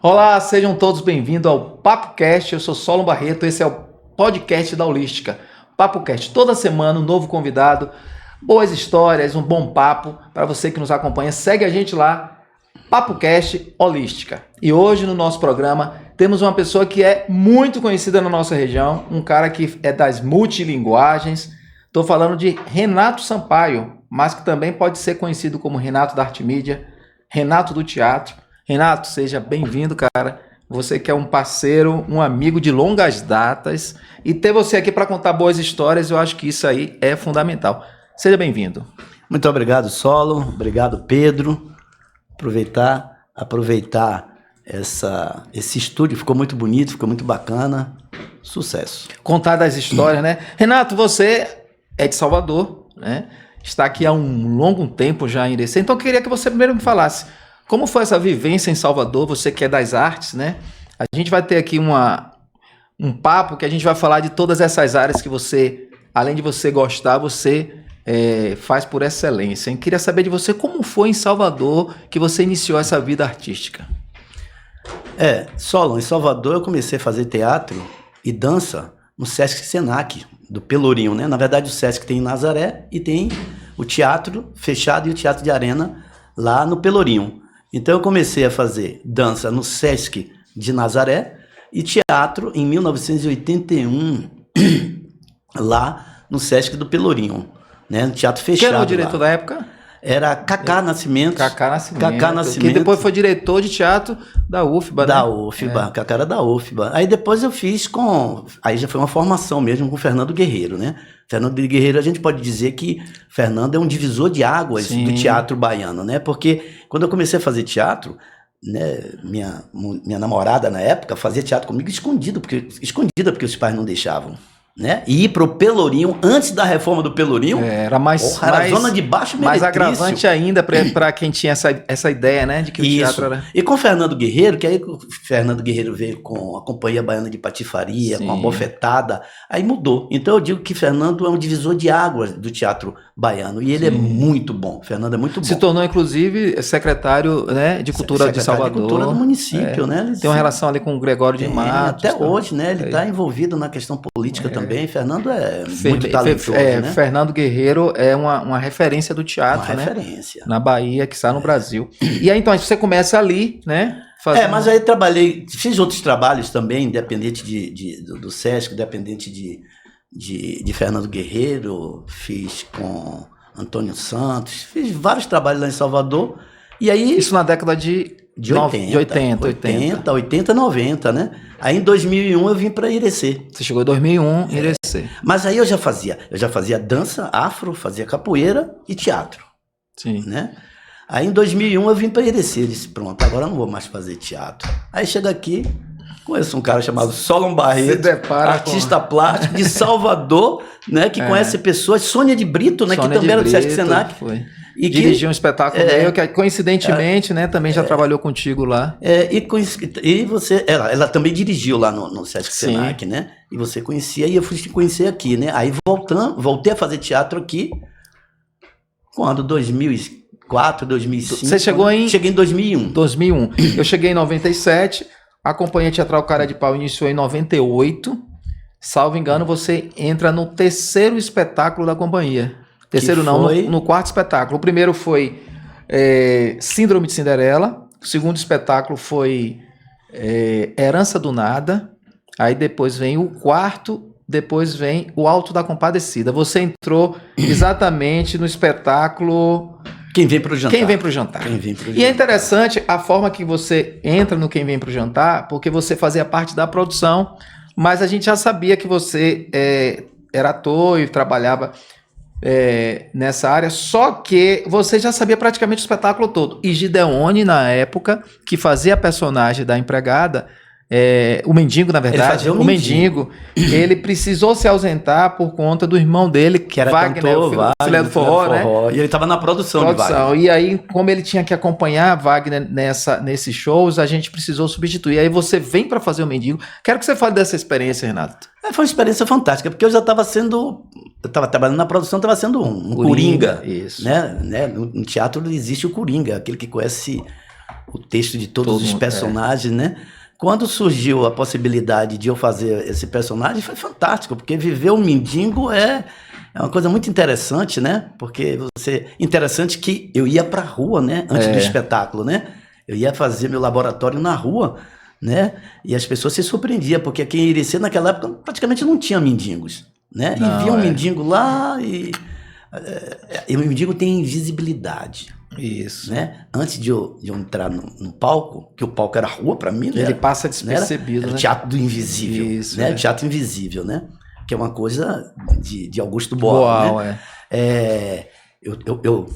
Olá, sejam todos bem-vindos ao PapoCast. Eu sou Solon Barreto, esse é o podcast da Holística. PapoCast, toda semana um novo convidado, boas histórias, um bom papo para você que nos acompanha. Segue a gente lá, PapoCast Holística. E hoje no nosso programa temos uma pessoa que é muito conhecida na nossa região, um cara que é das multilinguagens. Estou falando de Renato Sampaio, mas que também pode ser conhecido como Renato da Arte Mídia, Renato do Teatro. Renato, seja bem-vindo, cara. Você que é um parceiro, um amigo de longas datas, e ter você aqui para contar boas histórias, eu acho que isso aí é fundamental. Seja bem-vindo. Muito obrigado, Solon. Obrigado, Pedro. Aproveitar esse estúdio, ficou muito bonito, ficou muito bacana. Sucesso. Contar das histórias, né? Renato, você é de Salvador, né? Está aqui há um longo tempo já em Irecê, então eu queria que você primeiro me falasse como foi essa vivência em Salvador, você que é das artes, né? A gente vai ter aqui um papo que a gente vai falar de todas essas áreas que você, além de você gostar, você faz por excelência. Eu queria saber de você como foi em Salvador que você iniciou essa vida artística. Solon, em Salvador eu comecei a fazer teatro e dança no Sesc Senac, do Pelourinho, né? Na verdade o Sesc tem em Nazaré e tem o teatro fechado e o teatro de arena lá no Pelourinho. Então eu comecei a fazer dança no Sesc de Nazaré e teatro em 1981 lá no Sesc do Pelourinho, né? No teatro fechado. Quem era o diretor da época? Era Cacá Nascimento. Cacá Nascimento. Que depois foi diretor de teatro da UFBA, né? Da UFBA, Cacá era da UFBA. Aí depois eu fiz aí já foi uma formação mesmo com o Fernando Guerreiro, né? Fernando Guerreiro, a gente pode dizer que Fernando é um divisor de águas do teatro baiano, né? Porque quando eu comecei a fazer teatro, né, minha namorada na época fazia teatro comigo escondida, porque os pais não deixavam. Né? E ir pro Pelourinho, antes da reforma do Pelourinho, era mais era zona de baixo meretrício. Mais agravante ainda para quem tinha essa ideia, né? De que o teatro era... E com o Fernando Guerreiro, que aí o Fernando Guerreiro veio com a Companhia Baiana de Patifaria, com a bofetada, aí mudou. Então eu digo que Fernando é um divisor de águas do teatro baiano, e ele é muito bom. Fernando é muito bom. Se tornou, inclusive, secretário, né, de Cultura de Salvador. De Cultura do município, né? Tem uma relação ali com o Gregório de Matos. Até hoje, né? Ele está envolvido na questão política também. Fernando é muito talentoso, né? Fernando Guerreiro é uma referência do teatro, né? Referência. Na Bahia, que está no Brasil. E aí, então, você começa ali, né? Mas aí fiz outros trabalhos também, independente do Sesc, independente de Fernando Guerreiro, fiz com Antônio Santos, fiz vários trabalhos lá em Salvador. E aí, isso na década de 80, 90, né? Aí em 2001 eu vim para Irecê. Você chegou em 2001 em Irecê. Mas aí eu já fazia dança afro, fazia capoeira e teatro. Sim. Né? Aí em 2001 eu vim para Irecê, disse, pronto, agora eu não vou mais fazer teatro. Aí chega aqui, conheço um cara chamado Solon Barreto, artista plástico de Salvador, né, que conhece pessoas, Sônia de Brito, né, que também era do Sesc Senac. Foi. E dirigiu um espetáculo meu, que coincidentemente, né, também já trabalhou contigo lá. E você, ela também dirigiu lá no Sesc Senac, né? E você conhecia, e eu fui te conhecer aqui, né? Aí voltei a fazer teatro aqui, quando? 2004, 2005. Você chegou Cheguei em 2001. 2001. Eu cheguei em 97, a Companhia Teatral Cara de Pau iniciou em 98. Salvo engano, você entra no terceiro espetáculo da companhia. Terceiro não, no quarto espetáculo. O primeiro foi Síndrome de Cinderela. O segundo espetáculo foi Herança do Nada. Aí depois vem o quarto, depois vem o Alto da Compadecida. Você entrou exatamente no espetáculo... Quem Vem Pro Jantar. Quem Vem Pro Jantar. E é interessante a forma que você entra no Quem Vem Pro Jantar, porque você fazia parte da produção, mas a gente já sabia que você era ator e trabalhava... nessa área, só que você já sabia praticamente o espetáculo todo. E Gideone, na época, que fazia a personagem da empregada, o mendigo, na verdade, o mendigo, ele precisou se ausentar por conta do irmão dele, que era Wagner, cantor, filé do forró, né? E ele estava na produção de Wagner. E aí, como ele tinha que acompanhar Wagner nesses shows, a gente precisou substituir. Aí você vem para fazer o mendigo. Quero que você fale dessa experiência, Renato. Foi uma experiência fantástica, porque eu já estava trabalhando na produção, estava sendo um Coringa. Isso. Né? No teatro existe o Coringa, aquele que conhece o texto de todos os personagens, né? Quando surgiu a possibilidade de eu fazer esse personagem, foi fantástico, porque viver o mendigo é uma coisa muito interessante, né? Porque interessante que eu ia para a rua, né? Antes do espetáculo, né? Eu ia fazer meu laboratório na rua, né? E as pessoas se surpreendiam, porque aqui em Irecê, naquela época, praticamente não tinha mendigos, né? Não, e via um mendigo lá e o mendigo tem invisibilidade. Isso. Né? Antes de eu entrar no palco, que o palco era rua para mim, ele passa despercebido, era né? teatro do invisível, isso, né? Teatro invisível, né? Que é uma coisa de Augusto Boal, né? Eu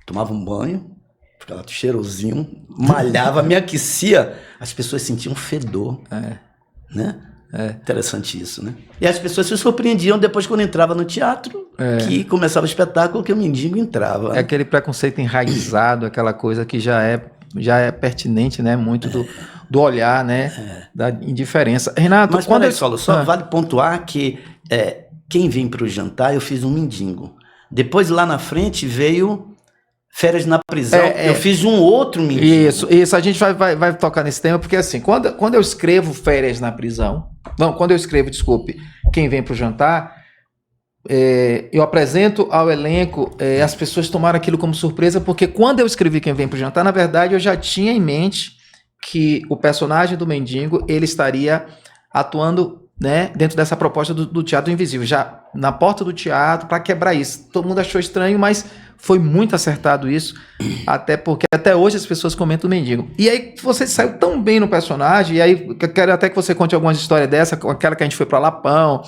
tomava um banho, ficava cheirosinho, malhava, me aquecia, as pessoas sentiam fedor, né? Interessante isso, né? E as pessoas se surpreendiam depois quando entrava no teatro, que começava o espetáculo, que o mendigo entrava. É aquele preconceito enraizado, aquela coisa que já é pertinente, né? Muito do olhar, né? Da indiferença. Renato, mas quando eu falo, só vale pontuar que quem vem para o jantar, eu fiz um mendigo. Depois, lá na frente, veio Férias na Prisão. Eu fiz um outro mendigo. Isso. A gente vai tocar nesse tema, porque assim, quando eu escrevo Férias na Prisão... Não, quando eu escrevo, desculpe, Quem Vem para o Jantar, eu apresento ao elenco, as pessoas tomaram aquilo como surpresa, porque quando eu escrevi Quem Vem para o Jantar, na verdade, eu já tinha em mente que o personagem do mendigo, ele estaria atuando, né, dentro dessa proposta do teatro invisível, já na porta do teatro, para quebrar isso. Todo mundo achou estranho, mas foi muito acertado isso, até porque até hoje as pessoas comentam o mendigo. E aí você saiu tão bem no personagem, e aí eu quero até que você conte algumas histórias dessa, aquela que a gente foi para Lapão,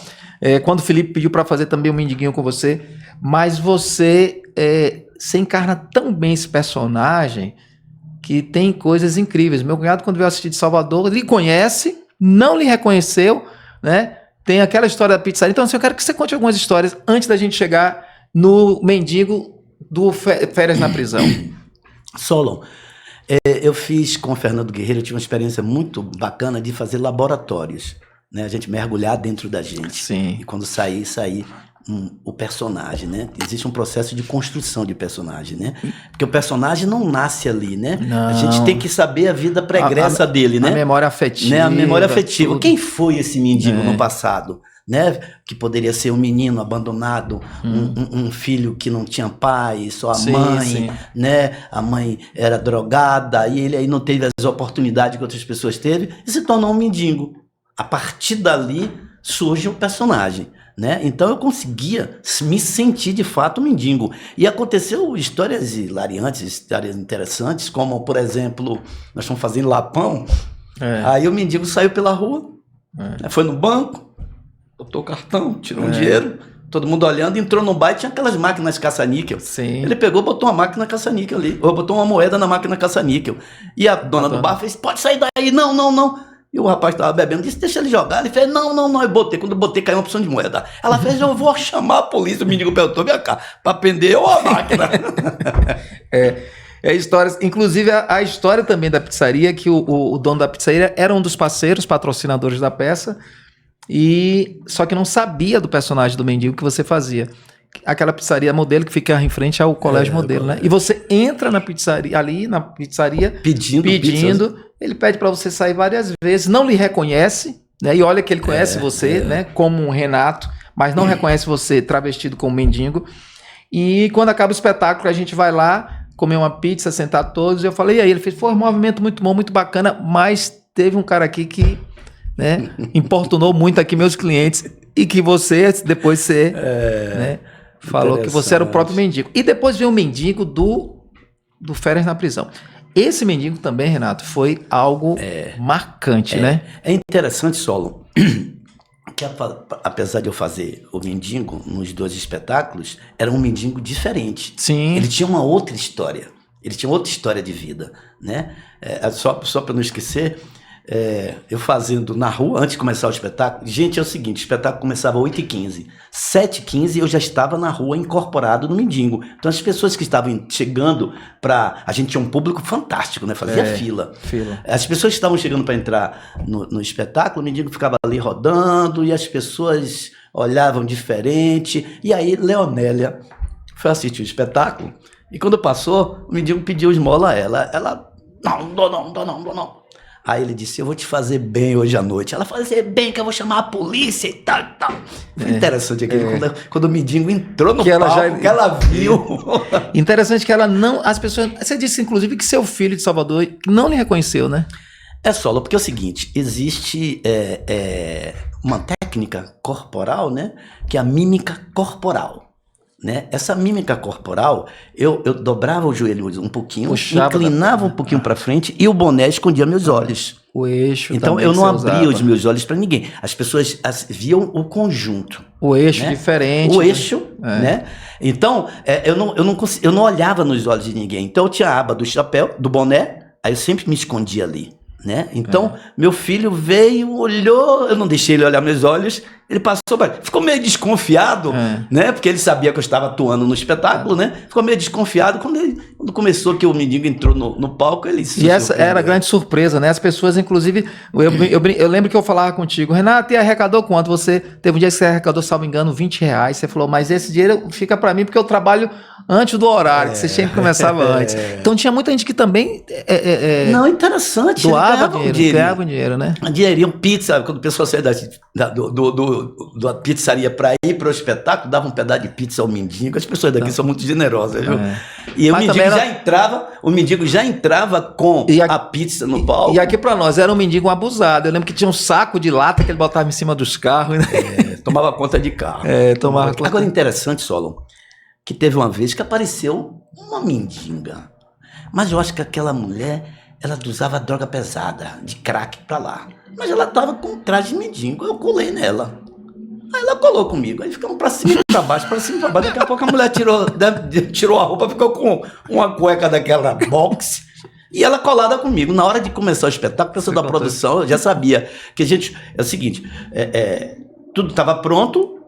quando o Felipe pediu para fazer também um mendiguinho com você, mas você encarna tão bem esse personagem que tem coisas incríveis. Meu cunhado, quando veio assistir de Salvador, lhe conhece, não lhe reconheceu, né? Tem aquela história da pizzaria. Então, assim, eu quero que você conte algumas histórias antes da gente chegar no mendigo do Férias na Prisão. Solon, eu fiz com o Fernando Guerreiro, eu tive uma experiência muito bacana de fazer laboratórios, né? A gente mergulhar dentro da gente. Sim. E quando sair o personagem, né? Existe um processo de construção de personagem, né? Porque o personagem não nasce ali, né? Não. A gente tem que saber a vida pregressa dele, né? A memória afetiva. Né? A memória afetiva. Tudo. Quem foi esse mendigo no passado? Né? Que poderia ser um menino abandonado, um filho que não tinha pai, só a mãe, né? A mãe era drogada e ele aí não teve as oportunidades que outras pessoas teve e se tornou um mendigo. A partir dali surge um personagem, né? Então eu conseguia me sentir de fato um mendigo. E aconteceu histórias hilariantes, histórias interessantes, como por exemplo, nós estamos fazendo Lapão, aí o mendigo saiu pela rua, foi no banco, botou o cartão, tirou um dinheiro, todo mundo olhando, entrou no bar e tinha aquelas máquinas caça-níquel. Sim. Ele pegou, botou uma máquina caça-níquel ali, ou botou uma moeda na máquina caça-níquel. E a dona do bar fez, pode sair daí, não. E o rapaz estava bebendo, disse, deixa ele jogar. Ele fez, não, eu botei. Quando eu botei, caiu uma opção de moeda. Ela fez, eu vou chamar a polícia. O mendigo perguntou, vem cá, para prender ou a máquina? Histórias, inclusive a história também da pizzaria, que o dono da pizzaria era um dos parceiros, patrocinadores da peça, só que não sabia do personagem do mendigo que você fazia. Aquela pizzaria modelo que fica em frente ao colégio modelo, né? E você entra na pizzaria, pedindo, ele pede para você sair várias vezes, não lhe reconhece, né? E olha que ele conhece você, né? Como um Renato, mas não reconhece você travestido como mendigo. E quando acaba o espetáculo, a gente vai lá comer uma pizza, sentar todos, e eu falei, e aí? Ele fez, foi um movimento muito bom, muito bacana, mas teve um cara aqui que, né, importunou muito aqui meus clientes, e que você, depois né, falou que você era o próprio mendigo. E depois veio o mendigo do Férias na Prisão. Esse mendigo também, Renato, foi algo marcante, né? É interessante, Solon, que apesar de eu fazer o mendigo nos dois espetáculos, era um mendigo diferente. Sim. Ele tinha uma outra história. Ele tinha outra história de vida, né? Só para não esquecer, eu fazendo na rua, antes de começar o espetáculo, gente, é o seguinte, o espetáculo começava às 8h15, 7h15 eu já estava na rua incorporado no mendigo, então as pessoas que estavam chegando a gente tinha um público fantástico, né, fazia fila, as pessoas que estavam chegando para entrar no espetáculo, o mendigo ficava ali rodando e as pessoas olhavam diferente, e aí Leonélia foi assistir o espetáculo e quando passou, o mendigo pediu esmola a ela Não dou não. Aí ele disse, eu vou te fazer bem hoje à noite. Ela falou, fazer bem que eu vou chamar a polícia e tal. Foi interessante aquele, quando o mendigo entrou no palco, que ela viu. Interessante que ela não... As pessoas... Você disse, inclusive, que seu filho de Salvador não lhe reconheceu, né? Solo, porque é o seguinte, existe uma técnica corporal, né? Que é a mímica corporal. Né? Essa mímica corporal, eu dobrava o joelho um pouquinho, inclinava um pouquinho para frente e o boné escondia meus olhos. O eixo. Então eu não abria os meus olhos para ninguém. As pessoas viam o conjunto. O eixo, né? Diferente. O eixo, né? Então eu não olhava nos olhos de ninguém. Então eu tinha a aba do chapéu, do boné, aí eu sempre me escondia ali. Né? Então, meu filho veio, olhou, eu não deixei ele olhar meus olhos, ele passou, ficou meio desconfiado, né? Porque ele sabia que eu estava atuando no espetáculo, né? Ficou meio desconfiado quando começou que o mendigo entrou no palco, ele se... E essa era a grande surpresa, né? As pessoas, inclusive, eu lembro que eu falava contigo, Renato, e arrecadou quanto? Você teve um dia que você arrecadou, salvo engano, R$20, você falou, mas esse dinheiro fica para mim porque eu trabalho antes do horário, que você sempre começava antes. Então tinha muita gente que também não, interessante, ganhava dinheiro, né? Dinheirinho, pizza, quando o pessoal saía da pizzaria para ir para o espetáculo, dava um pedaço de pizza ao mendigo. As pessoas daqui são muito generosas, viu? E o mendigo já entrava com a pizza no palco. E aqui para nós era um mendigo abusado. Eu lembro que tinha um saco de lata que ele botava em cima dos carros, né? Tomava conta de carro. Tomava conta. Agora, interessante, Solon, que teve uma vez que apareceu uma mendiga. Mas eu acho que aquela mulher, ela usava droga pesada, de crack pra lá. Mas ela tava com traje de mendigo, eu colei nela. Aí ela colou comigo, aí ficamos pra cima e pra baixo, pra cima e pra baixo. Daqui a pouco a mulher tirou a roupa, ficou com uma cueca daquela boxe. E ela colada comigo. Na hora de começar o espetáculo, a pessoa da produção, eu já sabia que a gente... É o seguinte, tudo estava pronto,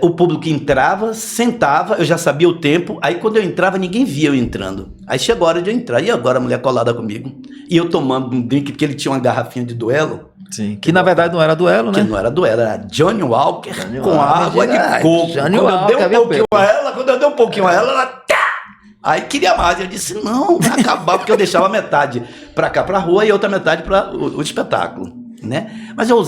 o público entrava, sentava, eu já sabia o tempo, aí quando eu entrava, ninguém via eu entrando. Aí chegou a hora de eu entrar, e agora a mulher colada comigo, e eu tomando um drink, porque ele tinha uma garrafinha de Duelo. Sim, que na verdade não era Duelo, né? Que não era Duelo, era Johnny Walker com água de coco. Quando eu dei um pouquinho a ela, ela... Aí queria mais, eu disse, não, vai acabar, porque eu deixava metade pra cá, pra rua, e outra metade para o espetáculo. Né? Mas eu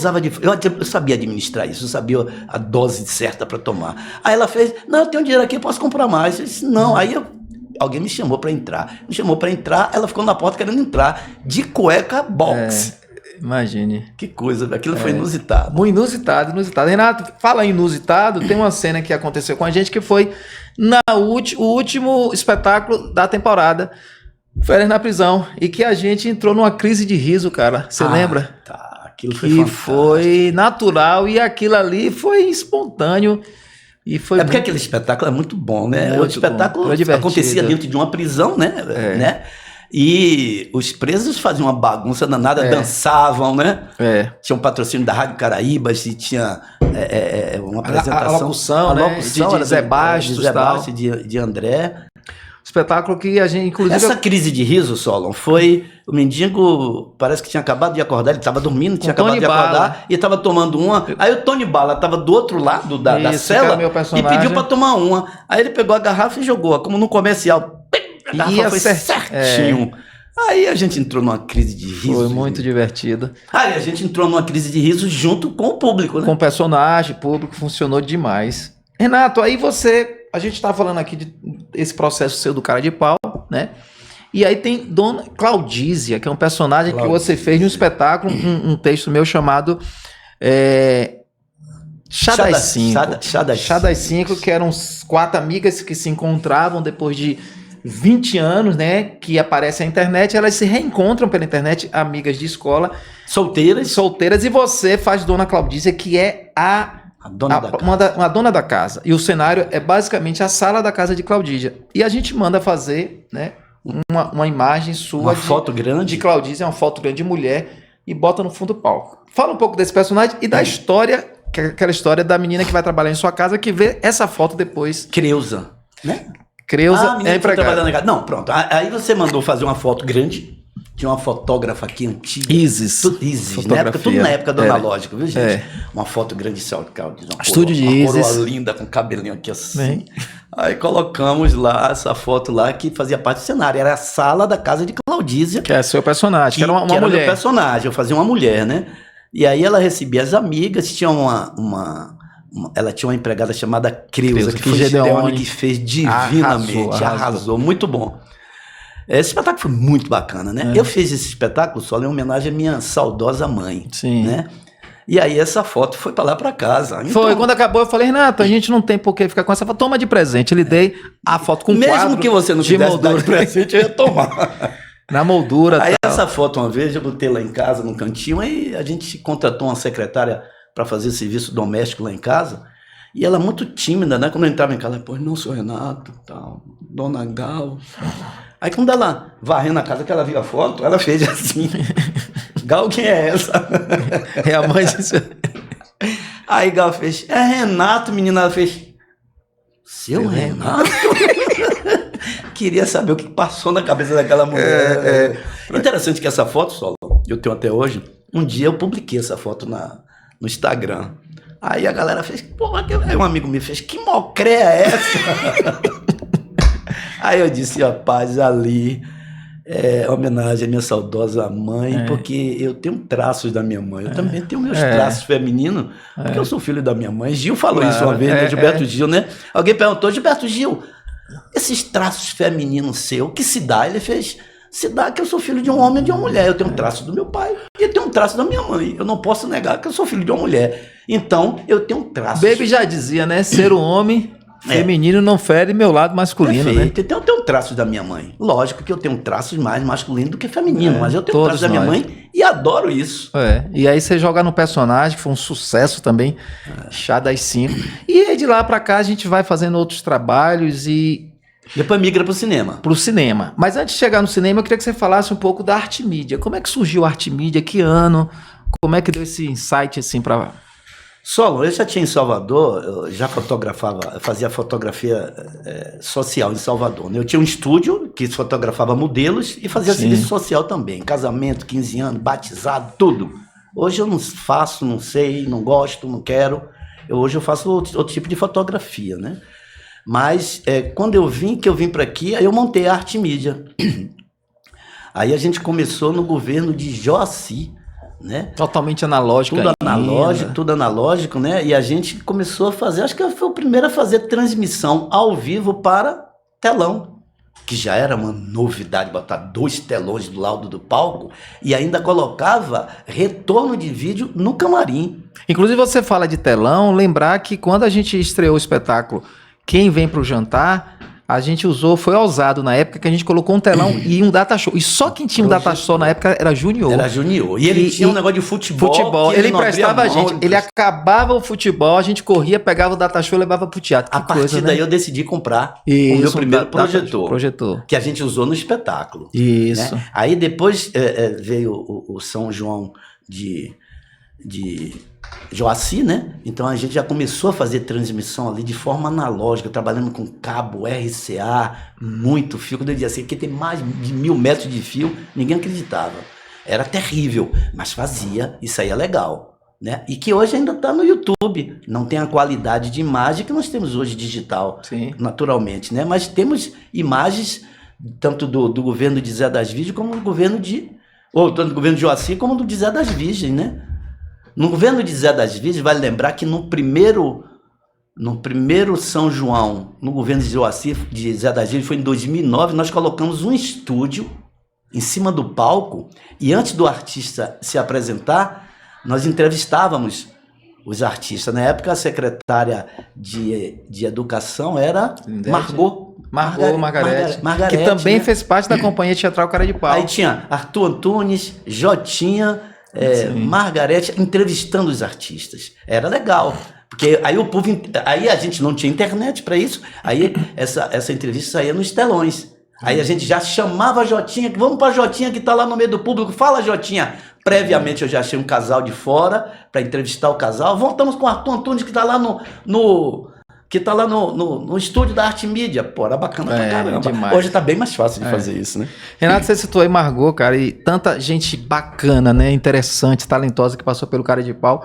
sabia administrar isso, eu sabia a dose certa para tomar. Aí ela fez, não, eu tenho dinheiro aqui, eu posso comprar mais. Eu disse, não, alguém me chamou para entrar, ela ficou na porta querendo entrar, de cueca box. Imagine. Que coisa, aquilo foi inusitado. Muito inusitado. Renato, fala em inusitado, tem uma cena que aconteceu com a gente que foi o último espetáculo da temporada, Férias na Prisão, e que a gente entrou numa crise de riso, cara, você lembra? Tá. Aquilo foi fantástico. Foi natural e aquilo ali foi espontâneo. E foi porque aquele espetáculo é muito bom, né? O espetáculo acontecia dentro de uma prisão, né? E os presos faziam uma bagunça danada, dançavam, né? Tinha um patrocínio da Rádio Caraíbas e tinha uma apresentação. A locução, né? De Zé Bastos, de André. Espetáculo que a gente, inclusive... Essa crise de riso, Solon, foi... O mendigo parece que tinha acabado de acordar, ele estava dormindo, tinha acabado de acordar e estava tomando uma. Aí o Tony Bala estava do outro lado da cela e pediu para tomar uma. Aí ele pegou a garrafa e jogou, como no comercial. A garrafa foi certinho. Aí a gente entrou numa crise de riso. Foi muito divertido. Aí a gente entrou numa crise de riso junto com o público, né? Com o personagem, público, funcionou demais. Renato, aí a gente tá falando aqui desse processo seu do cara de pau, né? E aí tem Dona Claudísia, que é um personagem que você fez no espetáculo, um texto meu chamado Chá das 5. Chá das 5, que eram 4 amigas que se encontravam depois de 20 anos, né? Que aparece na internet, elas se reencontram pela internet, amigas de escola. Solteiras, e você faz Dona Claudísia, que é uma dona da casa. E o cenário é basicamente a sala da casa de Claudísia. E a gente manda fazer, né? Uma imagem sua, foto grande de Claudísia, uma foto grande de mulher, e bota no fundo do palco. Fala um pouco desse personagem e da história, que é aquela história da menina que vai trabalhar em sua casa, que vê essa foto depois. Creuza, né? Creuza é empregada. Não, pronto. Aí você mandou fazer uma foto grande, Tinha uma fotógrafa aqui antiga. Isis. Isis, né? Tudo na época do analógico, viu, gente? É. Uma foto grande, uma Estúdio de uma Isis. coroa linda, com cabelinho aqui assim. Aí colocamos lá essa foto lá que fazia parte do cenário. Era a sala da casa de Claudísia. Que é seu personagem, que era uma era mulher. Meu personagem, eu fazia uma mulher, né? E aí ela recebia as amigas, tinha ela tinha uma empregada chamada Creuza, que foi Gedeone, que fez divinamente, arrasou, muito bom. Esse espetáculo foi muito bacana, né? Eu fiz esse espetáculo só em homenagem à minha saudosa mãe, né? E aí essa foto foi para lá para casa. Então, foi, quando acabou eu falei, Renato, a gente não tem por que ficar com essa foto, toma de presente. Ele dei a foto com mesmo quadro que você não quisesse dar de presente, eu ia tomar. Na moldura. Aí essa foto uma vez eu botei lá em casa, no cantinho, aí a gente contratou uma secretária para fazer serviço doméstico lá em casa, e ela muito tímida, né? Quando eu entrava em casa, ela, pô, não sou Renato, tal, Dona Gal. Aí quando ela varrendo a casa, que ela viu a foto, ela fez assim, Gal, quem é essa? É a mãe disso. Aí Gal fez, é Renato, menina, ela fez, seu Renato? Queria saber o que passou na cabeça daquela mulher. Interessante que essa foto, Solon, eu tenho até hoje, um dia eu publiquei essa foto no Instagram. Aí a galera fez, pô, aí um amigo me fez, que mocré é essa? Aí eu disse, rapaz, ali é homenagem à minha saudosa mãe, porque eu tenho traços da minha mãe, eu também tenho meus traços femininos, porque eu sou filho da minha mãe. Gil falou isso uma vez, né? Gilberto Gil, né? Alguém perguntou, Gilberto Gil, esses traços femininos seu, o que se dá? Ele fez, se dá que eu sou filho de um homem e de uma mulher. Eu tenho um traço do meu pai e eu tenho um traço da minha mãe. Eu não posso negar que eu sou filho de uma mulher. Então, eu tenho um traço. Baby já dizia, né? Ser um homem feminino não fere meu lado masculino, perfeito, né? Então, eu tenho traços da minha mãe. Lógico que eu tenho traços mais masculinos do que feminino, mas eu tenho traços da minha mãe e adoro isso. E aí você joga no personagem, que foi um sucesso também, Chá das 5. E aí de lá pra cá a gente vai fazendo outros trabalhos e... Depois migra pro cinema. Pro cinema. Mas antes de chegar no cinema, eu queria que você falasse um pouco da Arte Mídia. Como é que surgiu a Arte Mídia? Que ano? Como é que deu esse insight assim pra... Solon, eu já tinha em Salvador, eu já fotografava, eu fazia fotografia social em Salvador, né? Eu tinha um estúdio que fotografava modelos e fazia serviço social também, casamento, 15 anos, batizado, tudo. Hoje eu não faço, não sei, não gosto, não quero. Hoje eu faço outro tipo de fotografia, né? Mas quando eu vim para aqui, aí eu montei a Arte Mídia. Aí a gente começou no governo de Joaci, né? Totalmente analógico. Tudo analógico, né? E a gente começou a fazer, acho que foi o primeiro a fazer transmissão ao vivo para telão, que já era uma novidade, botar 2 telões do lado do palco e ainda colocava retorno de vídeo no camarim. Inclusive você fala de telão, lembrar que quando a gente estreou o espetáculo Quem Vem Pro Jantar, a gente foi ousado na época que a gente colocou um telão e um data show. E só quem tinha um data show na época era Junior. Era Junior. E ele tinha um negócio de futebol. Ele emprestava a gente. Ele acabava o futebol, a gente corria, pegava o data show e levava pro teatro. A partir daí eu decidi comprar o meu primeiro projetor. Que a gente usou no espetáculo. Isso. Né? Aí depois veio o São João de Joaci, né? Então a gente já começou a fazer transmissão ali de forma analógica, trabalhando com cabo, RCA, muito fio. Quando eu dizia assim, que tem mais de 1000 metros de fio, ninguém acreditava. Era terrível, mas fazia e saía legal, né? E que hoje ainda está no YouTube. Não tem a qualidade de imagem que nós temos hoje digital, naturalmente, né? Mas temos imagens tanto do governo de Zé das Virgens como do governo tanto do governo de Joaci como do de Zé das Virgens, né? No governo de Zé das Virgens, vale lembrar que no primeiro São João, no governo de Joaci, de Zé das Virgens, foi em 2009, nós colocamos um estúdio em cima do palco e antes do artista se apresentar, nós entrevistávamos os artistas. Na época, a secretária de Educação era Margarete, que também fez parte da companhia teatral Cara de Pau. Aí tinha Arthur Antunes, Jotinha... Margarete entrevistando os artistas. Era legal, porque aí aí a gente não tinha internet para isso, aí essa entrevista saía nos telões. Aí a gente já chamava a Jotinha, vamos para Jotinha que está lá no meio do público, fala Jotinha. Previamente eu já achei um casal de fora para entrevistar o casal. Voltamos com o Arthur Antunes que está lá que tá lá no estúdio da Arte Mídia. Pô, era bacana pra caramba. Demais. Hoje tá bem mais fácil de fazer isso, né? Renato, você citou aí Margot, cara, e tanta gente bacana, né? Interessante, talentosa que passou pelo Cara de Pau.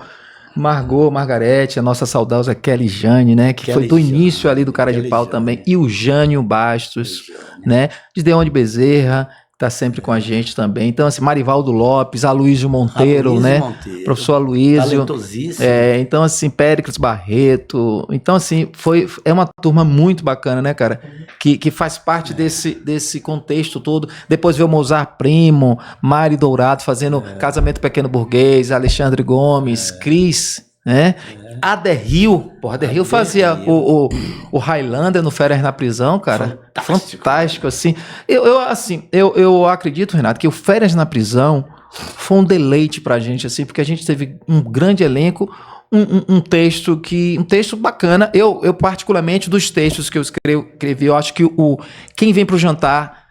Margot, Margarete, a nossa saudosa Kelly Jane, né? Que foi do início ali do Cara de Pau também. E o Jânio Bastos, né? De Deon de Bezerra, tá sempre com a gente também. Então, assim, Marivaldo Lopes, Aloysio Monteiro, né? Professor Aloysio. Talentosíssimo. Então, assim, Péricles Barreto. Então, assim, é uma turma muito bacana, né, cara? Que faz parte desse contexto todo. Depois veio o Mozart Primo, Mari Dourado fazendo Casamento Pequeno Burguês, Alexandre Gomes, Cris, né? Aderril, porra, Aderril fazia o Highlander no Férias na Prisão, cara. Fantástico, assim. Eu acredito, Renato, que o Férias na Prisão foi um deleite pra gente, assim, porque a gente teve um grande elenco, um texto bacana. Eu particularmente, dos textos que eu escrevi, eu acho que Quem Vem Pro Jantar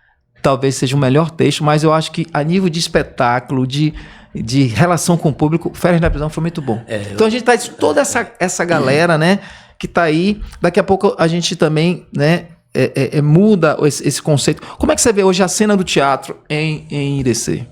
talvez seja o melhor texto, mas eu acho que a nível de espetáculo, de relação com o público, Férias na Prisão foi muito bom. Então a gente tá toda essa galera, né, que tá aí. Daqui a pouco a gente também, né, muda esse conceito. Como é que você vê hoje a cena do teatro em IDC?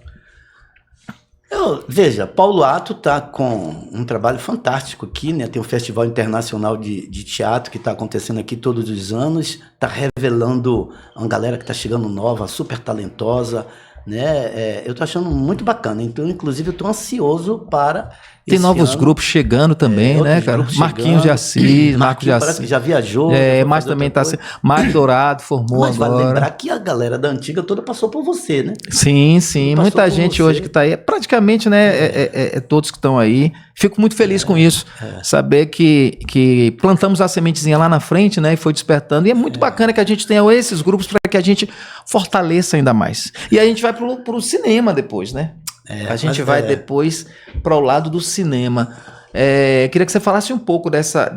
Veja, Paulo Ato tá com um trabalho fantástico aqui, né? Tem um Festival Internacional de Teatro que está acontecendo aqui todos os anos, está revelando uma galera que está chegando nova, super talentosa, né? Eu tô achando muito bacana. Então, inclusive, eu tô ansioso para tem novos grupos chegando também, né, cara? Marquinhos de Assis, Marcos de Assis. Parece que já viajou. Mas também tá assim. Mário Dourado formou mas agora. Mas vale lembrar que a galera da antiga toda passou por você, né? Sim. Muita gente hoje que tá aí. Praticamente, né, todos que estão aí. Fico muito feliz com isso. Saber que plantamos a sementezinha lá na frente, né, e foi despertando. E é muito bacana que a gente tenha esses grupos para que a gente fortaleça ainda mais. E aí a gente vai pro cinema depois, né? A gente vai depois para o lado do cinema. Queria que você falasse um pouco dessa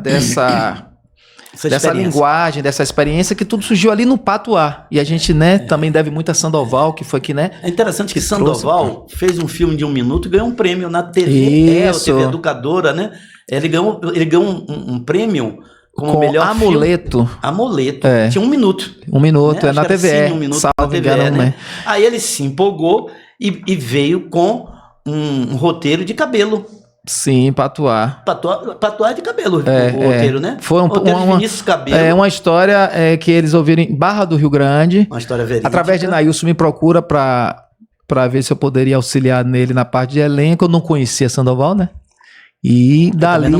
linguagem, dessa experiência, que tudo surgiu ali no Patuá. E a gente, né, também deve muito a Sandoval, que foi aqui, né? É interessante que Sandoval fez um filme de 1 minuto e ganhou um prêmio na TV. TV Educadora, né? Ele ganhou um prêmio como melhor Amuleto. Filme. Amuleto. Tinha 1 minuto. 1 minuto, né? na TVE. 1 minuto salvo na TVE, engano, né? Aí ele se empolgou e veio com um roteiro de cabelo. Sim, Patuá. Patuá de cabelo, o roteiro, né? Foi roteiro de Vinícius Cabelo. Uma história que eles ouviram em Barra do Rio Grande. Uma história verídica. Através de Nailson me procura para ver se eu poderia auxiliar nele na parte de elenco. Eu não conhecia Sandoval, né? E dali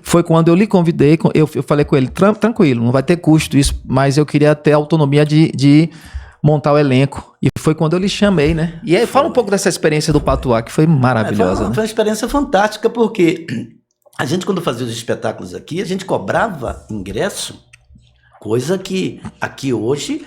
foi quando eu lhe convidei, eu falei com ele, tranquilo, não vai ter custo isso, mas eu queria ter autonomia de montar o elenco. E foi quando eu lhe chamei, né? E aí, fala um pouco dessa experiência do Patuá, que foi maravilhosa. Foi uma experiência fantástica, porque a gente, quando fazia os espetáculos aqui, a gente cobrava ingresso, coisa que aqui hoje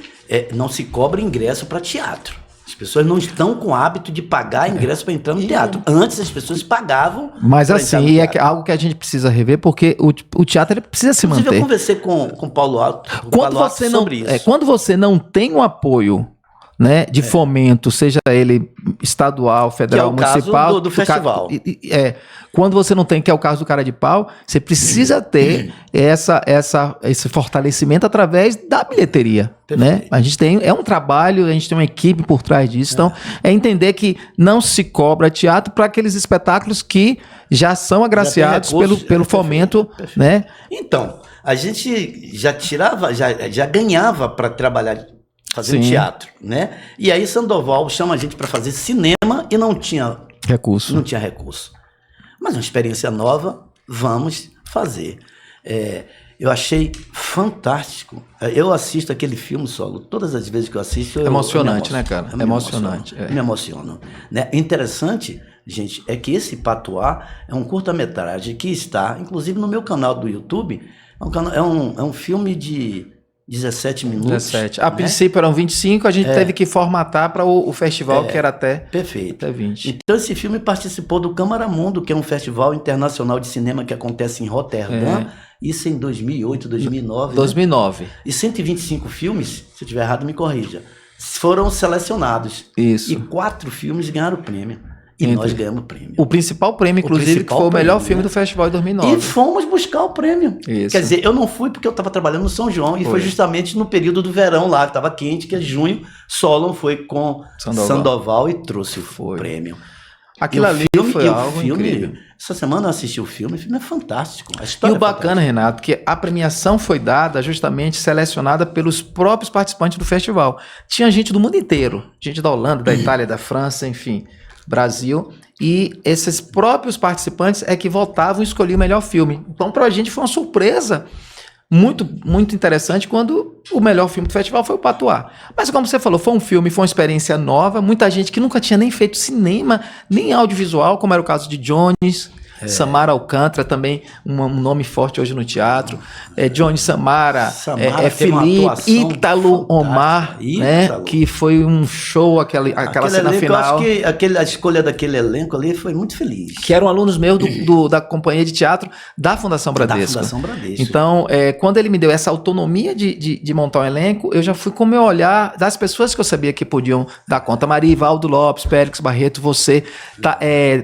não se cobra ingresso para teatro. As pessoas não estão com o hábito de pagar ingresso para entrar no teatro. Antes as pessoas pagavam. Mas assim, algo que a gente precisa rever, porque o teatro ele precisa se manter. Eu conversei com o Paulo Alto sobre isso. Quando você não tem um apoio, né, de fomento, seja ele estadual, federal, municipal, caso do festival. Quando você não tem, que é o caso do Cara de Pau, você precisa ter esse fortalecimento através da bilheteria, né? A gente tem um trabalho, a gente tem uma equipe por trás disso, então é entender que não se cobra teatro para aqueles espetáculos que já são agraciados pelo fomento, né? Então, a gente já já ganhava para trabalhar fazendo teatro, né? E aí Sandoval chama a gente para fazer cinema e não tinha recurso. Mas uma experiência nova, vamos fazer. Eu achei fantástico. Eu assisto aquele filme solo, todas as vezes que eu assisto... Emocionante, né, cara? Emocionante. Me emociono. Né? Interessante, gente, é que esse Patuá é um curta-metragem que está, inclusive, no meu canal do YouTube. É um filme de 17 minutos. 17. A princípio eram 25, a gente teve que formatar para o festival, que era até 20. Então esse filme participou do Câmara Mundo, que é um festival internacional de cinema que acontece em Roterdã, isso em 2008, 2009. 2009. Né? E 125 filmes, se eu estiver errado me corrija, foram selecionados. Isso. E 4 filmes ganharam o prêmio. E nós ganhamos o prêmio. O principal prêmio, inclusive, que foi o melhor filme do festival de 2009. E fomos buscar o prêmio. Isso. Quer dizer, eu não fui porque eu estava trabalhando no São João e foi justamente no período do verão lá, que estava quente, que é junho. Solon foi com Sandoval e trouxe o prêmio. Aquilo ali foi algo incrível. Essa semana eu assisti o filme é fantástico. A E história o bacana, Renato, que a premiação foi dada justamente selecionada pelos próprios participantes do festival. Tinha gente do mundo inteiro, gente da Holanda, da Itália, da França, enfim, Brasil. E esses próprios participantes é que votavam e escolhiam o melhor filme. Então, pra gente foi uma surpresa muito, muito interessante quando o melhor filme do festival foi o Patuá. Mas como você falou, foi um filme, foi uma experiência nova, muita gente que nunca tinha nem feito cinema, nem audiovisual, como era o caso de Jones, Samara Alcântara, também um nome forte hoje no teatro, Johnny Samara, Felipe, Ítalo Omar, né, que foi um show, aquela cena elenco, final. Eu acho que a escolha daquele elenco ali foi muito feliz. Que eram alunos meus da companhia de teatro da Fundação Bradesco. Então, quando ele me deu essa autonomia de montar um elenco, eu já fui com o meu olhar das pessoas que eu sabia que podiam dar conta. Maria Ivaldo Lopes, Périx Barreto, você,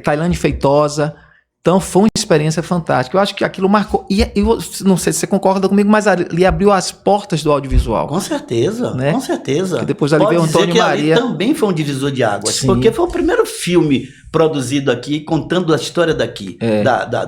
Tailane Feitosa. Então foi uma experiência fantástica. Eu acho que aquilo marcou. E eu não sei se você concorda comigo, mas ali abriu as portas do audiovisual. Com certeza, né? Com certeza. Porque depois ali veio o Antônio Maria. Ali também foi um divisor de águas. Sim. Porque foi o primeiro filme produzido aqui, contando a história daqui,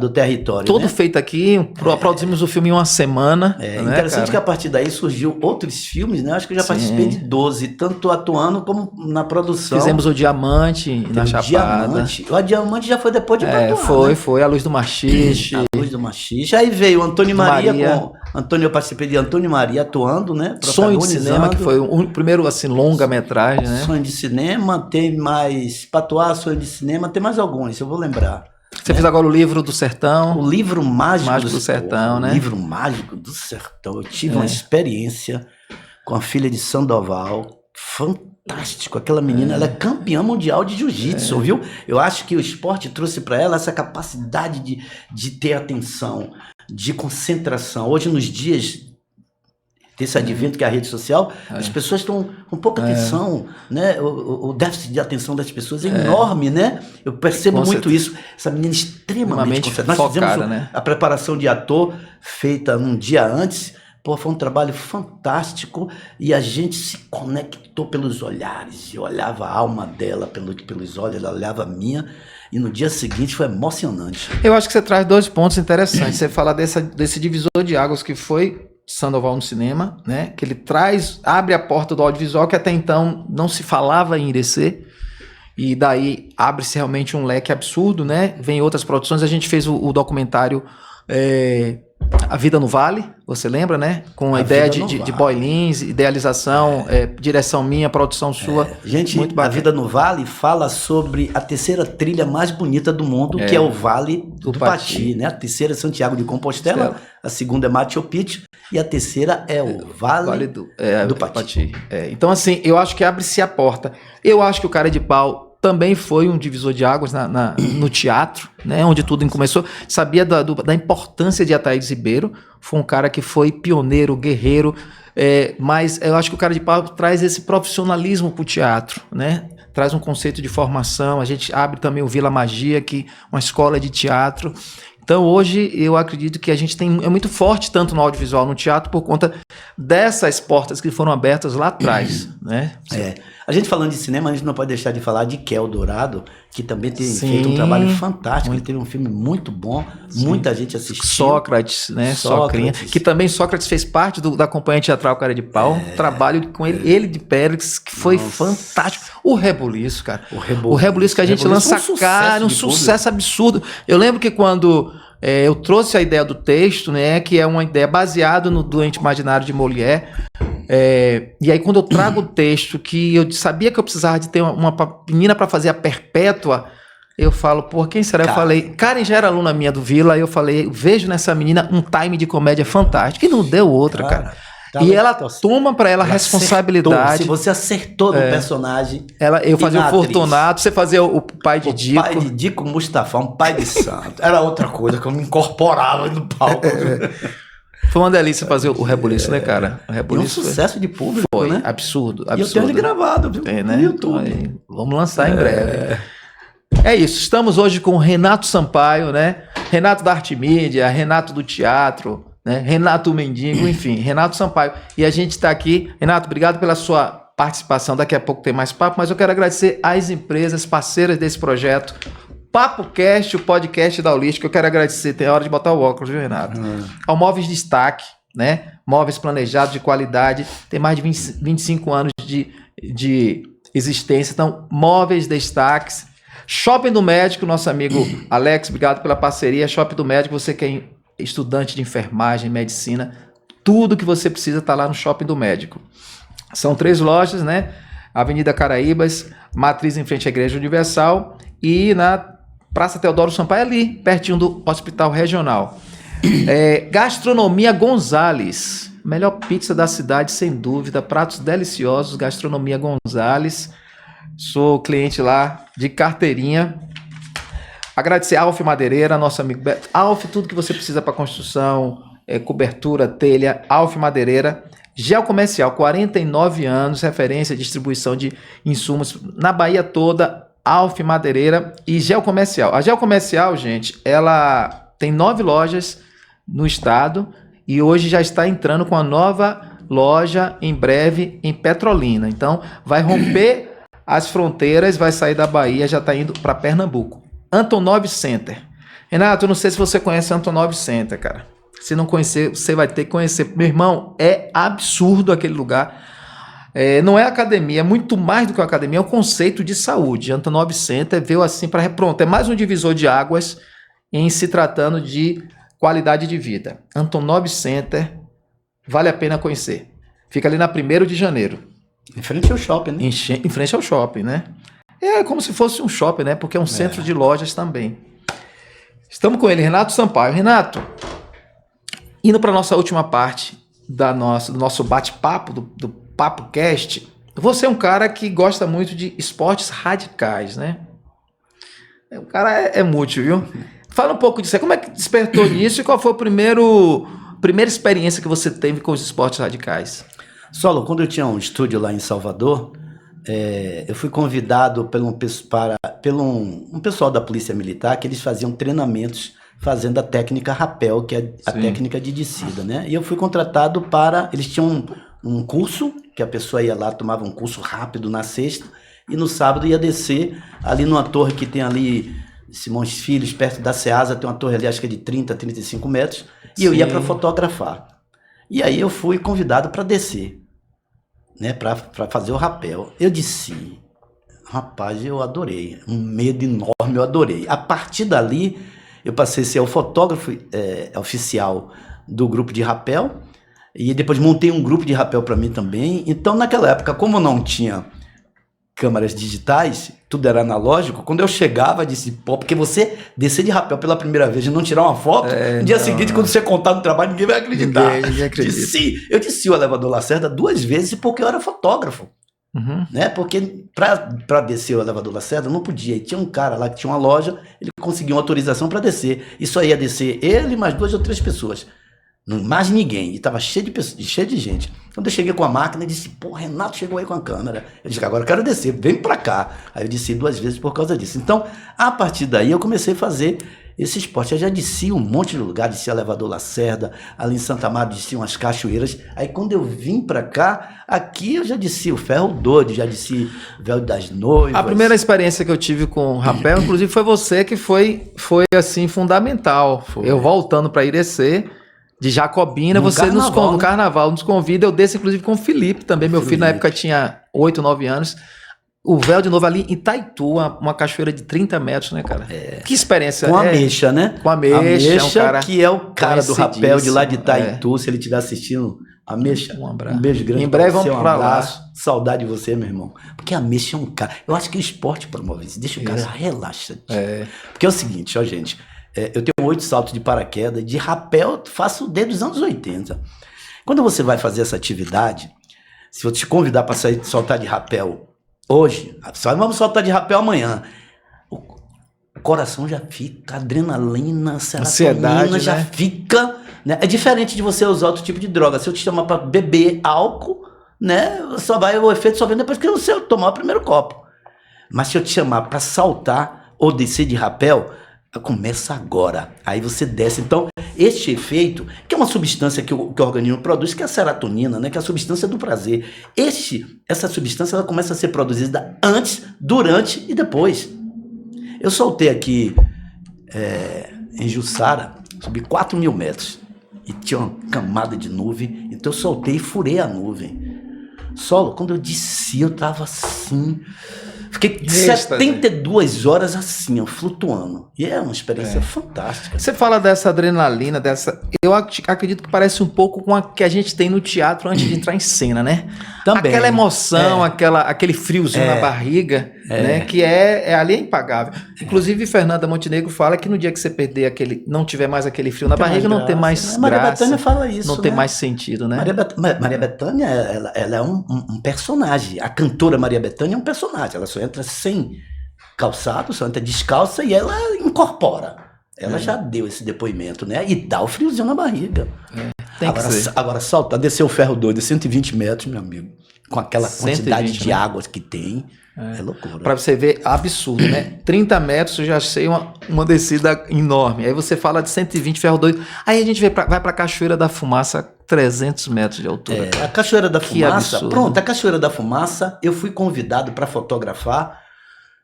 do território. Todo feito aqui, produzimos o filme em uma semana. Interessante que a partir daí surgiu outros filmes, né? Acho que eu já participei de 12, tanto atuando como na produção. Fizemos o Diamante na Chapada. O Diamante já foi depois de Patuá, foi A Luz do Machixe. A Luz do Machixe. Aí veio o Antônio Maria com... eu participei de Antônio Maria atuando, né? Sonho de Cinema, que foi o primeiro, assim, longa-metragem, né? Sonho de Cinema, tem mais Patuá, Sonho de Cinema, tem mais alguns, eu vou lembrar. Você fez agora o Livro do Sertão. O Livro Mágico do Sertão, né? O Livro Mágico do Sertão. Eu tive uma experiência com a filha de Sandoval, fantástico. Aquela menina, ela é campeã mundial de jiu-jitsu, viu? Eu acho que o esporte trouxe para ela essa capacidade de ter atenção, de concentração. Hoje, nos dias desse advento que é a rede social, as pessoas estão com pouca atenção, né? O déficit de atenção das pessoas é enorme, né? Eu percebo muito isso. Essa menina extremamente concentrada. Nós fizemos a preparação de ator feita um dia antes. Pô, foi um trabalho fantástico e a gente se conectou pelos olhares. Eu olhava a alma dela pelos olhos, ela olhava a minha. E no dia seguinte foi emocionante. Eu acho que você traz dois pontos interessantes. Você fala desse divisor de águas que foi Sandoval no cinema, né? Que ele abre a porta do audiovisual que até então não se falava em Irecê. E daí abre-se realmente um leque absurdo, né? Vem outras produções. A gente fez o documentário A Vida no Vale, você lembra, né? Com a ideia de Boy Lins, idealização, direção minha, produção sua. Gente, muito bacana. A Vida no Vale fala sobre a terceira trilha mais bonita do mundo, que é o Vale do Pati, né? A terceira é Santiago de Compostela, a segunda é Machu Picchu e a terceira é o Vale do Pati. Então, assim, eu acho que abre-se a porta. Eu acho que o Cara de Pau também foi um divisor de águas no teatro, né, onde tudo começou. Sabia da importância de Ataídes Ribeiro, foi um cara que foi pioneiro, guerreiro, mas eu acho que o Cara de Pau traz esse profissionalismo para o teatro, né? Traz um conceito de formação, a gente abre também o Vila Magia, que é uma escola de teatro. Então hoje eu acredito que a gente é muito forte tanto no audiovisual, no teatro, por conta dessas portas que foram abertas lá atrás, né? A gente falando de cinema, a gente não pode deixar de falar de Kel Dourado, que também tem feito um trabalho fantástico. Ele teve um filme muito bom, muita gente assistiu. Sócrates, né? Sócrates. Que também Sócrates fez parte da companhia teatral Cara de Pau. Um trabalho com ele de Pérez, que foi fantástico. O Rebuliço, cara. O Rebuliço que a gente lança cara, um sucesso absurdo. Eu lembro que quando eu trouxe a ideia do texto, né? Que é uma ideia baseada no Doente Imaginário de Molière. E aí quando eu trago o texto, que eu sabia que eu precisava de ter uma menina para fazer a Perpétua, eu falo, pô, quem será? Eu falei, Karen já era aluna minha do Vila, aí eu falei, vejo nessa menina um time de comédia fantástico, e não deu outra, cara. E ela toma para ela a responsabilidade. Se você acertou no personagem. Eu fazia o Fortunato, você fazia o pai de Dico. O pai de Dico Mustafa, um pai de santo. Era outra coisa que eu me incorporava no palco. Foi uma delícia fazer o Rebuliço, né, cara? O Rebuliço um sucesso de público, foi, né? Absurdo. E eu tenho ele gravado, viu? Tem, né? No YouTube. Aí, vamos lançar em breve. É isso, estamos hoje com o Renato Sampaio, né? Renato da Arte Mídia, Renato do Teatro, né? Renato Mendigo, enfim, Renato Sampaio. E a gente está aqui. Renato, obrigado pela sua participação. Daqui a pouco tem mais papo, mas eu quero agradecer às empresas parceiras desse projeto. PapoCast, o podcast da Holística. Eu quero agradecer, tem hora de botar o óculos, viu, Renato? Ao Móveis Destaque, né? Móveis planejados de qualidade, tem mais de 25 anos de existência. Então, Móveis Destaques. Shopping do Médico, nosso amigo Alex, obrigado pela parceria. Shopping do Médico, você que é estudante de enfermagem, medicina, tudo que você precisa está lá no Shopping do Médico. São 3 lojas, né? Avenida Caraíbas, Matriz em frente à Igreja Universal e na Praça Teodoro Sampaio, ali, pertinho do Hospital Regional. Gastronomia Gonzales, melhor pizza da cidade, sem dúvida, pratos deliciosos, Gastronomia Gonzales. Sou cliente lá de carteirinha. Agradecer a Alf Madeireira, nosso amigo Beto. Alf, tudo que você precisa para construção, cobertura, telha, Alf Madeireira. Gel Comercial, 49 anos, referência, distribuição de insumos na Bahia toda, Alf Madeireira e Gel Comercial. A Gel Comercial, gente, ela tem 9 lojas no estado e hoje já está entrando com a nova loja em breve em Petrolina. Então, vai romper as fronteiras, vai sair da Bahia, já está indo para Pernambuco. Antonov Center. Renato, eu não sei se você conhece Antonov Center, cara. Se não conhecer, você vai ter que conhecer. Meu irmão, é absurdo aquele lugar. Não é academia, é muito mais do que uma academia, é um conceito de saúde. Antonov Center veio assim para... Pronto, é mais um divisor de águas em se tratando de qualidade de vida. Antonov Center, vale a pena conhecer. Fica ali na 1º de janeiro. Em frente ao shopping, né? Em frente ao shopping, né? É como se fosse um shopping, né? Porque é um centro de lojas também. Estamos com ele, Renato Sampaio. Renato, indo para a nossa última parte do nosso bate-papo, do PapoCast, você é um cara que gosta muito de esportes radicais, né? O cara é mútil, viu? Fala um pouco disso aí. Como é que despertou nisso e qual foi a primeira experiência que você teve com os esportes radicais? Solo, quando eu tinha um estúdio lá em Salvador, eu fui convidado pelo um pessoal da Polícia Militar que eles faziam treinamentos fazendo a técnica rapel, que é a técnica de descida, né? E eu fui contratado para... Eles tinham um curso, que a pessoa ia lá, tomava um curso rápido na sexta, e no sábado ia descer ali numa torre que tem ali, Simões Filhos, perto da Ceasa, tem uma torre ali, acho que é de 30, 35 metros, e eu ia para fotografar. E aí eu fui convidado para descer, né, para fazer o rapel. Eu disse, rapaz, eu adorei, um medo enorme, eu adorei. A partir dali, eu passei a ser o fotógrafo oficial do grupo de rapel, e depois montei um grupo de rapel para mim também. Então, naquela época, como não tinha câmeras digitais, tudo era analógico, quando eu chegava, eu disse, pô, porque você descer de rapel pela primeira vez e não tirar uma foto, no dia seguinte, quando você contar no trabalho, ninguém vai acreditar. Ninguém acredita. Eu desci o elevador Lacerda 2 vezes porque eu era fotógrafo. Né? Porque para descer o elevador Lacerda não podia. E tinha um cara lá que tinha uma loja, ele conseguiu uma autorização para descer. E só ia descer ele mais 2 ou 3 pessoas. Mais ninguém. E estava cheio de gente. Quando eu cheguei com a máquina, eu disse, pô, Renato chegou aí com a câmera. Eu disse, agora eu quero descer, vem pra cá. Aí eu desci 2 vezes por causa disso. Então, a partir daí, eu comecei a fazer esse esporte. Eu já desci um monte de lugar, desci o elevador Lacerda, ali em Santa Amaro, desci umas cachoeiras. Aí quando eu vim pra cá, aqui eu já desci o Ferro Doido, já desci o Véu das Noivas. A primeira experiência que eu tive com rapel, inclusive, foi você que foi assim, fundamental. Eu voltando pra Irecê, de Jacobina, no no carnaval nos convida, eu desço inclusive com o Felipe também, meu filho na época tinha 8, 9 anos, o Véu de Novo ali em Itaitu, uma cachoeira de 30 metros, né, cara? Que experiência. Com a Ameixa, né? Com a Ameixa, é um cara que é o cara do rapel de lá de Itaitu, se ele estiver assistindo, Ameixa, um beijo grande. Em breve vamos pra lá. Saudade de você, meu irmão. Porque a Ameixa é um cara, eu acho que o esporte promove isso, deixa o cara relaxa. Porque é o seguinte, ó, gente, eu tenho 8 saltos de paraquedas, de rapel faço desde os anos 80. Quando você vai fazer essa atividade, se eu te convidar para sair soltar de rapel hoje, só vamos soltar de rapel amanhã, o coração já fica, adrenalina, serotonina já fica, né? É diferente de você usar outro tipo de droga. Se eu te chamar para beber álcool, né, o efeito só vem depois que você tomar o primeiro copo. Mas se eu te chamar para saltar, ou descer de rapel, começa agora. Aí você desce. Então, este efeito, que é uma substância que o organismo produz, que é a serotonina, né? Que é a substância do prazer. Essa substância ela começa a ser produzida antes, durante e depois. Eu soltei aqui em Jussara, subi 4.000 metros e tinha uma camada de nuvem, então eu soltei e furei a nuvem. Solo, quando eu desci, eu tava assim, fiquei 72 horas assim, ó, flutuando. E é uma experiência fantástica. Você fala dessa adrenalina, eu acredito que parece um pouco com a que a gente tem no teatro antes de entrar em cena, né? Também. Aquela emoção, aquele friozinho na barriga, né? Que ali é impagável. Inclusive, Fernanda Montenegro fala que no dia que você perder não tiver mais aquele frio na barriga, não tem mais graça. Maria Bethânia fala isso, não tem mais sentido, né? Maria Bethânia, ela é um personagem. A cantora Maria Bethânia é um personagem. Ela só entra sem calçado, só entra descalça e ela incorpora. Ela já deu esse depoimento, né? E dá o friozinho na barriga. Agora saltar, descer o ferro doido, 120 metros, meu amigo, com aquela quantidade de água que tem, é loucura. Pra você ver, absurdo, né? 30 metros, eu já achei uma descida enorme. Aí você fala de 120 ferro doido. Aí a gente vai pra Cachoeira da Fumaça, 300 metros de altura. A Cachoeira da Fumaça, absurdo. Pronto, a Cachoeira da Fumaça, eu fui convidado para fotografar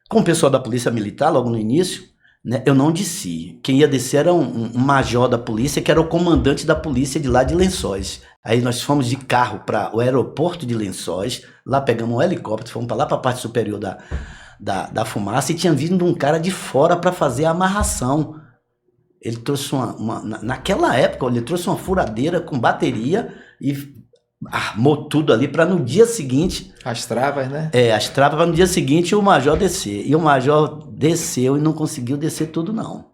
com o pessoal da Polícia Militar, logo no início, né? Eu não desci. Quem ia descer era um major da polícia, que era o comandante da polícia de lá de Lençóis. Aí nós fomos de carro para o aeroporto de Lençóis, lá pegamos um helicóptero, fomos para lá para a parte superior da Fumaça, e tinha vindo um cara de fora para fazer a amarração. Ele trouxe naquela época, ele trouxe uma furadeira com bateria e armou tudo ali para no dia seguinte... As travas, né? As travas para no dia seguinte o major descer. E o major desceu e não conseguiu descer tudo, não.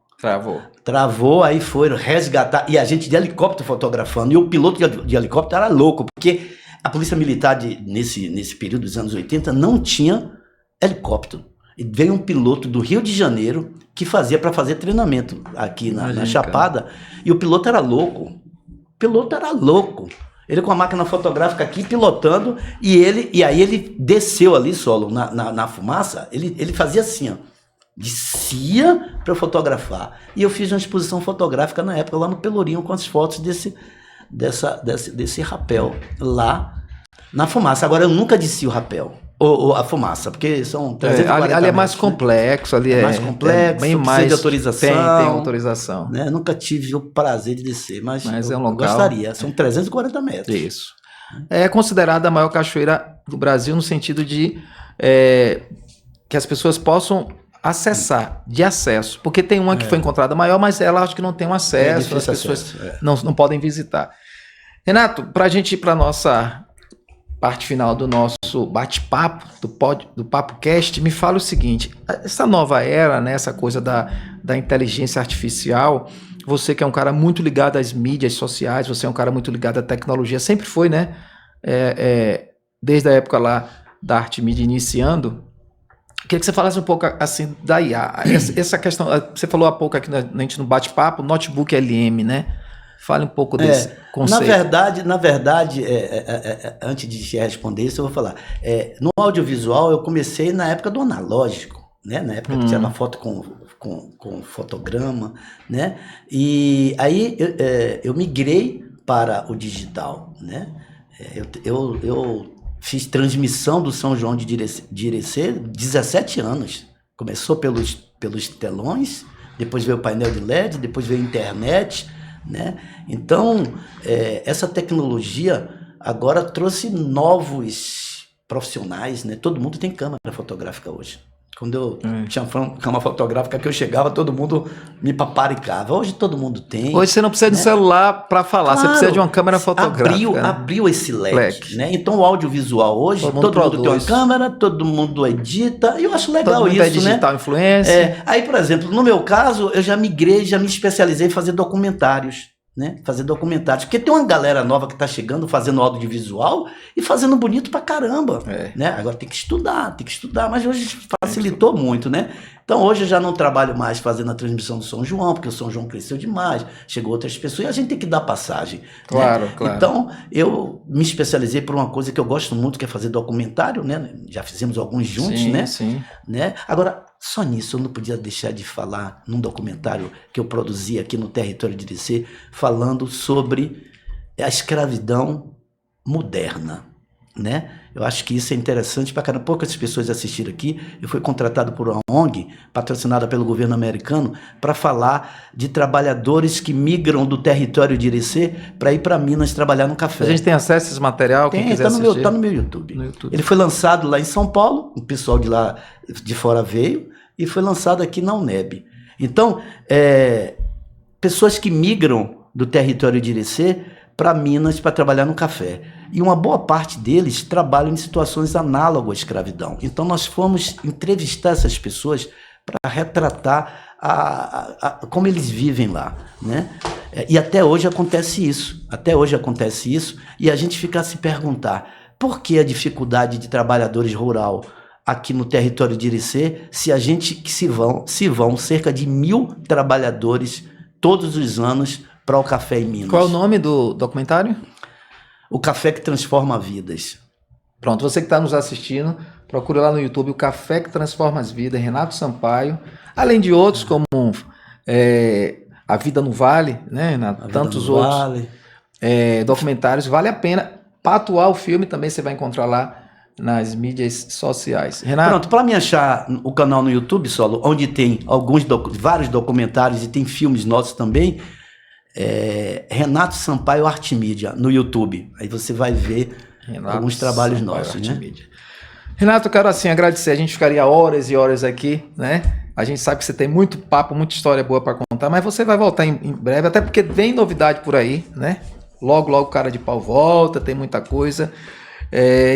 Travou, aí foram resgatar. E a gente de helicóptero fotografando. E o piloto de helicóptero era louco, porque a Polícia Militar, nesse período dos anos 80, não tinha helicóptero. E veio um piloto do Rio de Janeiro que fazia para fazer treinamento aqui na Chapada. E o piloto era louco. Ele com a máquina fotográfica aqui, pilotando, e aí ele desceu ali, Solo, na fumaça, ele fazia assim, ó, descia para fotografar. E eu fiz uma exposição fotográfica na época, lá no Pelourinho, com as fotos desse rapel, lá na fumaça. Agora, eu nunca desci o rapel, ou a fumaça, porque são 340 ali é mais metros, complexo, ali é mais complexo, bem mais de autorização. Tem autorização. Né? Nunca tive o prazer de descer, mas é um eu local, gostaria. São 340 metros. Isso. É considerada a maior cachoeira do Brasil no sentido de que as pessoas possam acessar, de acesso. Porque tem uma que foi encontrada maior, mas ela acho que não tem um acesso, as pessoas não podem visitar. Renato, para a gente ir para a nossa parte final do nosso bate-papo, do PapoCast, me fala o seguinte, essa nova era, né, essa coisa da inteligência artificial, você que é um cara muito ligado às mídias sociais, você é um cara muito ligado à tecnologia, sempre foi, né, desde a época lá da arte mídia iniciando, queria que você falasse um pouco assim da IA, essa questão, você falou há pouco aqui a gente no bate-papo, notebook LM, né? Fale um pouco desse conceito. Na verdade, antes de te responder isso, eu vou falar. No audiovisual, eu comecei na época do analógico, né? Na época que tirava foto com fotograma, né? E aí eu migrei para o digital, né? Eu fiz transmissão do São João de Irecê 17 anos. Começou pelos telões, depois veio o painel de LED, depois veio a internet, né? Então, essa tecnologia agora trouxe novos profissionais, né? Todo mundo tem câmera fotográfica hoje. Quando eu tinha câmera fotográfica que eu chegava, todo mundo me paparicava. Hoje todo mundo tem. Hoje você não precisa de celular para falar, claro, você precisa de uma câmera fotográfica. Abriu esse leque, né? Então o audiovisual hoje, todo mundo tem uma câmera, todo mundo edita, e eu acho legal todo mundo isso, digital, né? Influência. Aí, por exemplo, no meu caso, eu já migrei, já me especializei em fazer documentários. Né? Fazer documentários, porque tem uma galera nova que está chegando fazendo audiovisual e fazendo bonito pra caramba, né? Agora tem que estudar, mas hoje facilitou muito, né? Então hoje eu já não trabalho mais fazendo a transmissão do São João, porque o São João cresceu demais, chegou outras pessoas e a gente tem que dar passagem. Claro, né? claro. Então eu me especializei por uma coisa que eu gosto muito, que é fazer documentário, né? Já fizemos alguns juntos, sim, né? Sim. né? Agora, só nisso eu não podia deixar de falar num documentário que eu produzi aqui no território de Irecê, falando sobre a escravidão moderna, né? Eu acho que isso é interessante para caramba. Poucas pessoas assistiram aqui. Eu fui contratado por uma ONG, patrocinada pelo governo americano, para falar de trabalhadores que migram do território de Irecê para ir para Minas trabalhar no café. A gente tem acesso a esse material? Quem quiser assistir? Tá no meu YouTube. No YouTube. Ele foi lançado lá em São Paulo, o pessoal de lá de fora veio, e foi lançado aqui na UNEB. Então, pessoas que migram do território de Irecê para Minas para trabalhar no café. E uma boa parte deles trabalham em situações análogas à escravidão. Então nós fomos entrevistar essas pessoas para retratar como eles vivem lá, né? E até hoje acontece isso. E a gente fica a se perguntar por que a dificuldade de trabalhadores rural aqui no território de Irecê, se vão cerca de 1.000 trabalhadores todos os anos para o café em Minas. Qual é o nome do documentário? O Café que Transforma Vidas. Pronto, você que está nos assistindo, procure lá no YouTube o Café que Transforma as Vidas, Renato Sampaio, além de outros como A Vida no Vale, né, Renato? Tantos outros documentários, vale a pena. Para atuar o filme também você vai encontrar lá nas mídias sociais. Renato? Pronto, para me achar o canal no YouTube, Solo, onde tem vários documentários e tem filmes nossos também, Renato Sampaio Arte Mídia no YouTube. Aí você vai ver alguns trabalhos nossos, né? Renato, eu quero assim agradecer. A gente ficaria horas e horas aqui, né? A gente sabe que você tem muito papo, muita história boa para contar, mas você vai voltar em breve, até porque vem novidade por aí, né? Logo, logo o Cara de Pau volta, tem muita coisa.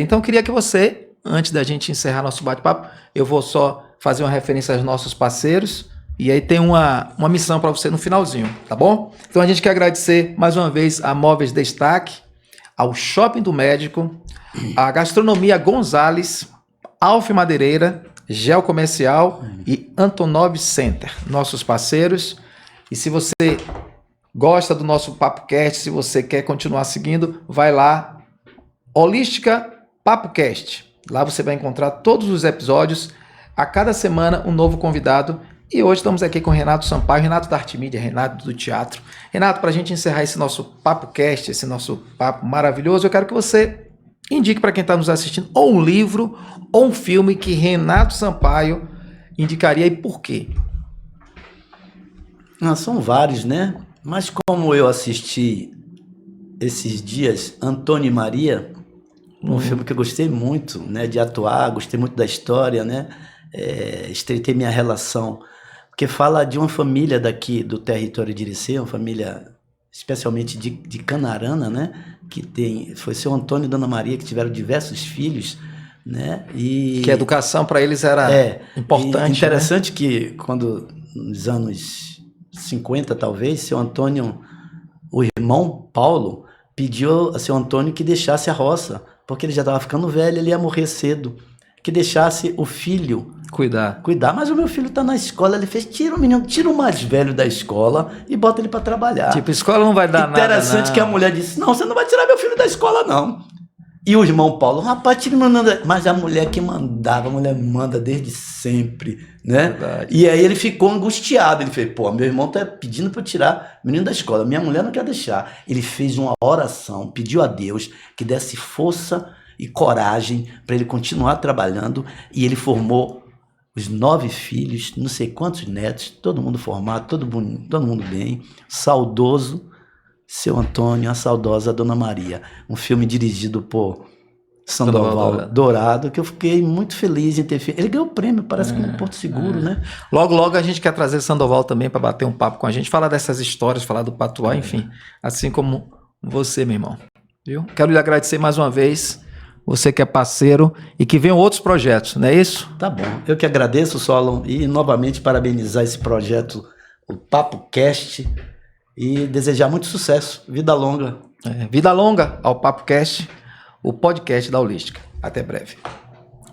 Então eu queria que você, antes da gente encerrar nosso bate-papo, eu vou só fazer uma referência aos nossos parceiros. E aí tem uma missão para você no finalzinho, tá bom? Então a gente quer agradecer mais uma vez a Móveis Destaque, ao Shopping do Médico, a Gastronomia Gonzales, Alf Madeireira, Gel Comercial e Antonov Center, nossos parceiros. E se você gosta do nosso PapoCast, se você quer continuar seguindo, vai lá, Holística PapoCast. Lá você vai encontrar todos os episódios, a cada semana um novo convidado. E hoje estamos aqui com o Renato Sampaio, Renato da Arte Mídia, Renato do Teatro. Renato, para a gente encerrar esse nosso PapoCast, esse nosso papo maravilhoso, eu quero que você indique para quem está nos assistindo ou um livro ou um filme que Renato Sampaio indicaria e por quê? São vários, né? Mas como eu assisti esses dias Antônio e Maria, um filme que eu gostei muito, né, de atuar, gostei muito da história, né? Estreitei minha relação, porque fala de uma família daqui do território de Irecê, uma família especialmente de Canarana, né? Foi seu Antônio e Dona Maria que tiveram diversos filhos, né? E que a educação para eles era importante. Interessante, né? Que quando nos anos 50 talvez, seu Antônio, o irmão Paulo, pediu a seu Antônio que deixasse a roça, porque ele já estava ficando velho, ele ia morrer cedo, que deixasse o filho cuidar. Mas o meu filho tá na escola, ele fez, tira o mais velho da escola e bota ele para trabalhar. Tipo, escola não vai dar nada. Interessante que a mulher disse, não, você não vai tirar meu filho da escola, não. E o irmão Paulo, rapaz, tira meu nome. Mas a mulher que mandava, a mulher manda desde sempre, né? Verdade. E aí ele ficou angustiado, ele fez, meu irmão tá pedindo para eu tirar o menino da escola, minha mulher não quer deixar. Ele fez uma oração, pediu a Deus que desse força e coragem para ele continuar trabalhando, e ele formou os 9 filhos, não sei quantos netos, todo mundo formado, todo mundo bem, saudoso seu Antônio, a saudosa Dona Maria, um filme dirigido por Sandoval Dourado, que eu fiquei muito feliz em ter feito. Ele ganhou o prêmio, parece que no Porto Seguro, né? Logo, logo a gente quer trazer Sandoval também para bater um papo com a gente, falar dessas histórias, falar do Patuá, enfim, assim como você, meu irmão. Viu? Quero lhe agradecer mais uma vez, você que é parceiro e que venham outros projetos, não é isso? Tá bom. Eu que agradeço, Solon, e novamente parabenizar esse projeto, o PapoCast, e desejar muito sucesso, vida longa. Vida longa ao PapoCast, o podcast da Holística. Até breve.